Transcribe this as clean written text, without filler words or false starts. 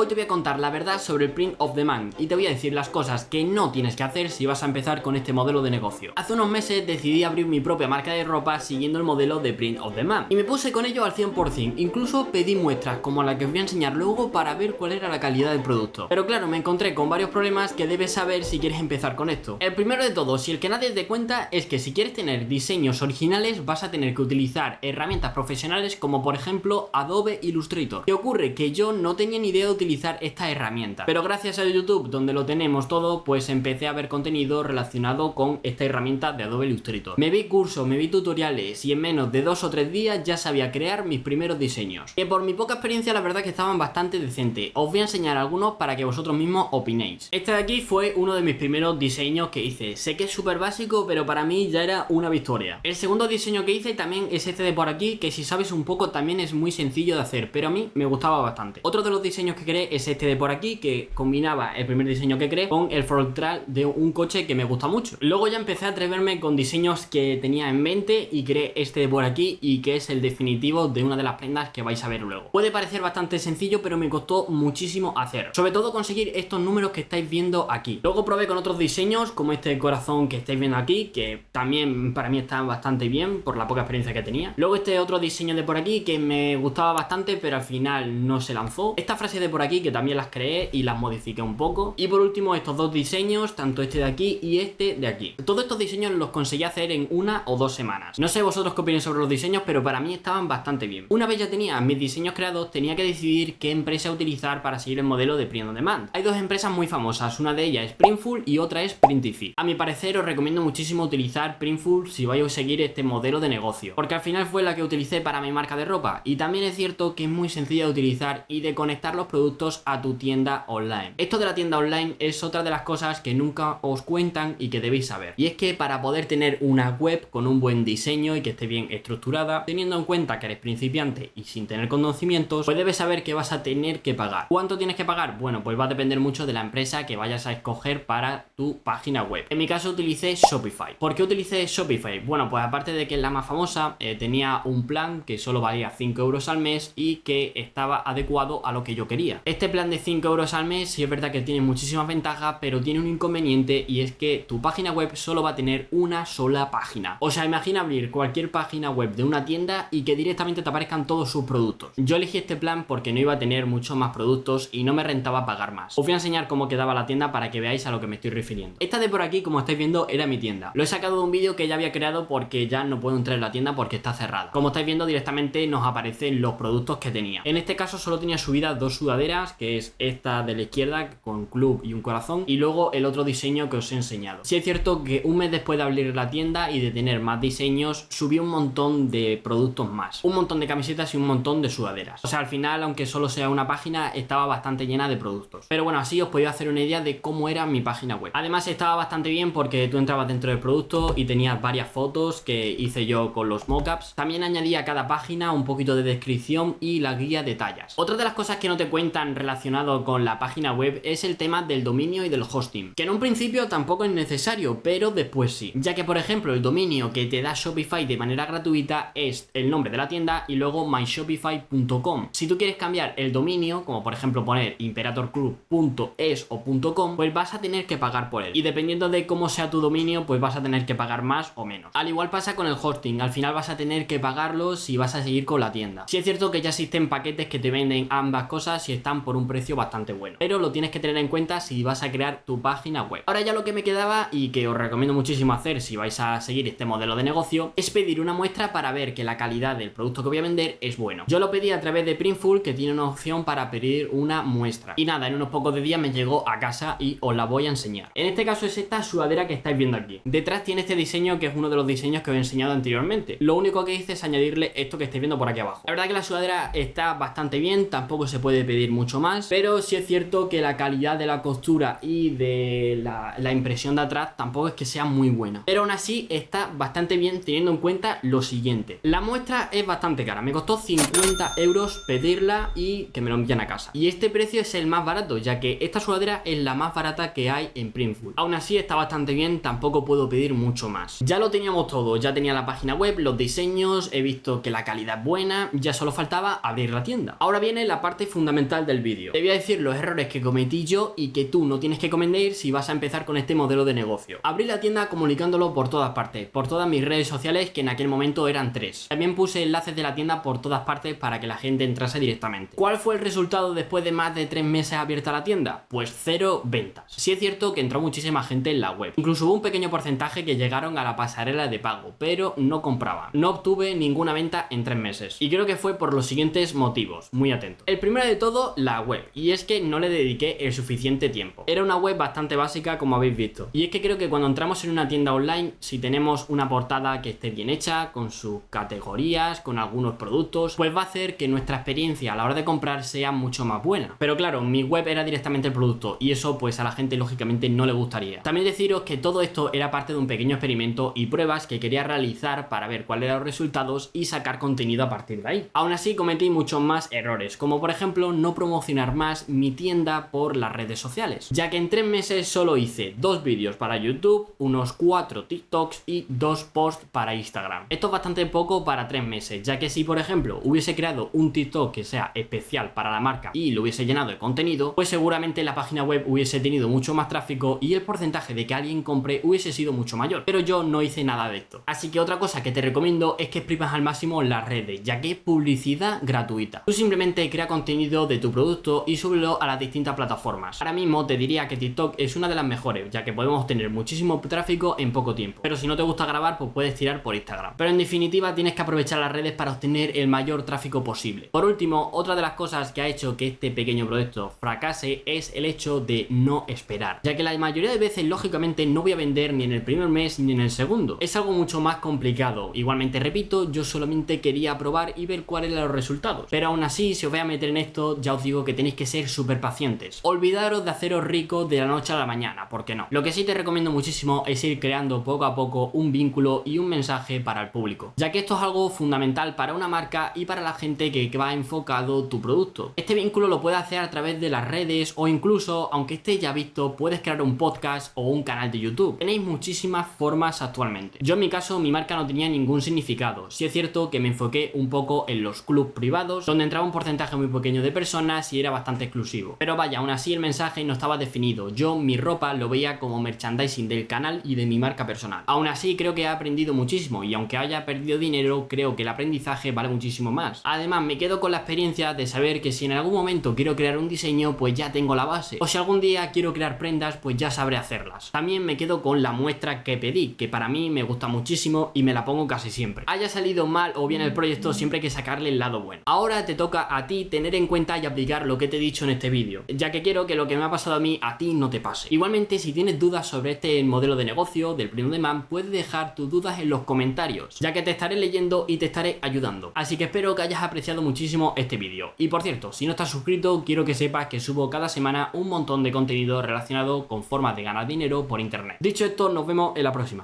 Hoy te voy a contar la verdad sobre el Print on Demand y te voy a decir las cosas que no tienes que hacer si vas a empezar con este modelo de negocio. Hace unos meses decidí abrir mi propia marca de ropa siguiendo el modelo de Print on Demand y me puse con ello al 100%, incluso pedí muestras como la que os voy a enseñar luego para ver cuál era la calidad del producto. Pero claro, me encontré con varios problemas que debes saber si quieres empezar con esto. El primero de todos, y el que nadie te cuenta, es que si quieres tener diseños originales vas a tener que utilizar herramientas profesionales como por ejemplo Adobe Illustrator. ¿Qué ocurre? Que yo no tenía ni idea de utilizar esta herramienta, pero gracias a YouTube, donde lo tenemos todo, pues empecé a ver contenido relacionado con esta herramienta de Adobe Illustrator. Me vi cursos, me vi tutoriales y en menos de 2 o 3 días ya sabía crear mis primeros diseños, que por mi poca experiencia la verdad que estaban bastante decentes. Os voy a enseñar algunos para que vosotros mismos opinéis. Este de aquí fue uno de mis primeros diseños que hice. Sé que es súper básico, pero para mí ya era una victoria. El segundo diseño que hice también es este de por aquí, que si sabes un poco también es muy sencillo de hacer, pero a mí me gustaba bastante. Otro de los diseños que creé es este de por aquí, que combinaba el primer diseño que creé con el frontal de un coche que me gusta mucho. Luego ya empecé a atreverme con diseños que tenía en mente y creé este de por aquí, y que es el definitivo de una de las prendas que vais a ver luego. Puede parecer bastante sencillo, pero me costó muchísimo hacer, sobre todo conseguir estos números que estáis viendo aquí. Luego probé con otros diseños como este corazón que estáis viendo aquí, que también para mí está bastante bien por la poca experiencia que tenía. Luego este otro diseño de por aquí que me gustaba bastante, pero al final no se lanzó. Esta frase de por aquí que también las creé y las modifiqué un poco. Y por último estos dos diseños, tanto este de aquí y este de aquí. Todos estos diseños los conseguí hacer en 1 o 2 semanas. No sé vosotros qué opináis sobre los diseños, pero para mí estaban bastante bien. Una vez ya tenía mis diseños creados, tenía que decidir qué empresa utilizar para seguir el modelo de Print on Demand. Hay dos empresas muy famosas, una de ellas es Printful y otra es Printify. A mi parecer os recomiendo muchísimo utilizar Printful si vais a seguir este modelo de negocio, porque al final fue la que utilicé para mi marca de ropa, y también es cierto que es muy sencilla de utilizar y de conectar los productos a tu tienda online. Esto de la tienda online es otra de las cosas que nunca os cuentan y que debéis saber, y es que para poder tener una web con un buen diseño y que esté bien estructurada, teniendo en cuenta que eres principiante y sin tener conocimientos, pues debes saber que vas a tener que pagar. ¿Cuánto tienes que pagar? Bueno, pues va a depender mucho de la empresa que vayas a escoger para tu página web. En mi caso utilicé Shopify. ¿Por qué utilicé Shopify? Bueno, pues aparte de que es la más famosa, tenía un plan que solo valía 5 euros al mes y que estaba adecuado a lo que yo quería. Este plan de 5 euros al mes sí es verdad que tiene muchísimas ventajas, pero tiene un inconveniente, y es que tu página web solo va a tener una sola página. O sea, imagina abrir cualquier página web de una tienda y que directamente te aparezcan todos sus productos. Yo elegí este plan porque no iba a tener muchos más productos y no me rentaba pagar más. Os voy a enseñar cómo quedaba la tienda para que veáis a lo que me estoy refiriendo. Esta de por aquí, como estáis viendo, era mi tienda. Lo he sacado de un vídeo que ya había creado porque ya no puedo entrar en la tienda porque está cerrada. Como estáis viendo, directamente nos aparecen los productos que tenía. En este caso solo tenía subidas 2 sudaderas, que es esta de la izquierda con club y un corazón, y luego el otro diseño que os he enseñado. Sí es cierto que un mes después de abrir la tienda y de tener más diseños, subí un montón de productos más, un montón de camisetas y un montón de sudaderas. O sea, al final, aunque solo sea una página, estaba bastante llena de productos. Pero bueno, así os podéis hacer una idea de cómo era mi página web. Además estaba bastante bien porque tú entrabas dentro del producto y tenías varias fotos que hice yo con los mockups. También añadía a cada página un poquito de descripción y la guía de tallas. Otra de las cosas que no te cuentan relacionado con la página web es el tema del dominio y del hosting, que en un principio tampoco es necesario, pero después sí, ya que por ejemplo el dominio que te da Shopify de manera gratuita es el nombre de la tienda y luego myshopify.com. Si tú quieres cambiar el dominio, como por ejemplo poner imperatorclub.es o .com, pues vas a tener que pagar por él, y dependiendo de cómo sea tu dominio, pues vas a tener que pagar más o menos. Al igual pasa con el hosting, al final vas a tener que pagarlo si vas a seguir con la tienda. Sí es cierto que ya existen paquetes que te venden ambas cosas y están por un precio bastante bueno, pero lo tienes que tener en cuenta si vas a crear tu página web. Ahora ya lo que me quedaba, y que os recomiendo muchísimo hacer si vais a seguir este modelo de negocio, es pedir una muestra para ver que la calidad del producto que voy a vender es bueno. Yo lo pedí a través de Printful, que tiene una opción para pedir una muestra, y nada, en unos pocos de días me llegó a casa y os la voy a enseñar. En este caso es esta sudadera que estáis viendo aquí. Detrás tiene este diseño que es uno de los diseños que os he enseñado anteriormente. Lo único que hice es añadirle esto que estáis viendo por aquí abajo. La verdad que la sudadera está bastante bien, tampoco se puede pedir mucho más, pero sí es cierto que la calidad de la costura y de la impresión de atrás tampoco es que sea muy buena, pero aún así está bastante bien teniendo en cuenta lo siguiente: la muestra es bastante cara, me costó 50 euros pedirla y que me lo envían a casa, y este precio es el más barato, ya que esta sudadera es la más barata que hay en Printful. Aún así está bastante bien, tampoco puedo pedir mucho más. Ya lo teníamos todo, ya tenía la página web, los diseños, he visto que la calidad es buena, ya solo faltaba abrir la tienda. Ahora viene la parte fundamental del vídeo. Te voy a decir los errores que cometí yo y que tú no tienes que cometer si vas a empezar con este modelo de negocio. Abrí la tienda comunicándolo por todas partes, por todas mis redes sociales, que en aquel momento eran 3. También puse enlaces de la tienda por todas partes para que la gente entrase directamente. ¿Cuál fue el resultado después de más de 3 meses abierta la tienda? Pues 0 ventas. Sí es cierto que entró muchísima gente en la web. Incluso hubo un pequeño porcentaje que llegaron a la pasarela de pago, pero no compraban. No obtuve ninguna venta en 3 meses. Y creo que fue por los siguientes motivos. Muy atento. El primero de todo, la web. Y es que no le dediqué el suficiente tiempo. Era una web bastante básica, como habéis visto. Y es que creo que cuando entramos en una tienda online, si tenemos una portada que esté bien hecha, con sus categorías, con algunos productos, pues va a hacer que nuestra experiencia a la hora de comprar sea mucho más buena. Pero claro, mi web era directamente el producto y eso pues a la gente lógicamente no le gustaría. También deciros que todo esto era parte de un pequeño experimento y pruebas que quería realizar para ver cuáles eran los resultados y sacar contenido a partir de ahí. Aún así cometí muchos más errores, como por ejemplo no promocionar más mi tienda por las redes sociales, ya que en 3 meses solo hice 2 vídeos para YouTube, unos 4 TikToks y 2 posts para Instagram. Esto es bastante poco para 3 meses, ya que si por ejemplo hubiese creado un TikTok que sea especial para la marca y lo hubiese llenado de contenido, pues seguramente la página web hubiese tenido mucho más tráfico y el porcentaje de que alguien compre hubiese sido mucho mayor. Pero yo no hice nada de esto. Así que otra cosa que te recomiendo es que exprimas al máximo las redes, ya que es publicidad gratuita. Tú simplemente crea contenido de tu producto y súbelo a las distintas plataformas. Ahora mismo te diría que TikTok es una de las mejores, ya que podemos obtener muchísimo tráfico en poco tiempo. Pero si no te gusta grabar, pues puedes tirar por Instagram. Pero en definitiva tienes que aprovechar las redes para obtener el mayor tráfico posible. Por último, otra de las cosas que ha hecho que este pequeño proyecto fracase es el hecho de no esperar, ya que la mayoría de veces lógicamente no voy a vender ni en el primer mes ni en el segundo. Es algo mucho más complicado. Igualmente repito, yo solamente quería probar y ver cuáles eran los resultados. Pero aún así, si os voy a meter en esto, ya os digo que tenéis que ser súper pacientes. Olvidaros de haceros ricos de la noche a la mañana, ¿por qué no? Lo que sí te recomiendo muchísimo es ir creando poco a poco un vínculo y un mensaje para el público, ya que esto es algo fundamental para una marca y para la gente que va enfocado tu producto. Este vínculo lo puedes hacer a través de las redes o incluso, aunque esté ya visto, puedes crear un podcast o un canal de YouTube. Tenéis muchísimas formas actualmente. Yo en mi caso, mi marca no tenía ningún significado. Sí es cierto que me enfoqué un poco en los clubs privados, donde entraba un porcentaje muy pequeño de personas y era bastante exclusivo. Pero vaya, aún así el mensaje no estaba definido. Yo mi ropa lo veía como merchandising del canal y de mi marca personal. Aún así creo que he aprendido muchísimo y aunque haya perdido dinero, creo que el aprendizaje vale muchísimo más. Además me quedo con la experiencia de saber que si en algún momento quiero crear un diseño, pues ya tengo la base. O si algún día quiero crear prendas, pues ya sabré hacerlas. También me quedo con la muestra que pedí, que para mí me gusta muchísimo y me la pongo casi siempre. Haya salido mal o bien el proyecto, siempre hay que sacarle el lado bueno. Ahora te toca a ti tener en cuenta y aplicar lo que te he dicho en este vídeo, ya que quiero que lo que me ha pasado a mí, a ti no te pase. Igualmente, si tienes dudas sobre este modelo de negocio del Print on Demand, puedes dejar tus dudas en los comentarios, ya que te estaré leyendo y te estaré ayudando. Así que espero que hayas apreciado muchísimo este vídeo. Y por cierto, si no estás suscrito, quiero que sepas que subo cada semana un montón de contenido relacionado con formas de ganar dinero por internet. Dicho esto, nos vemos en la próxima.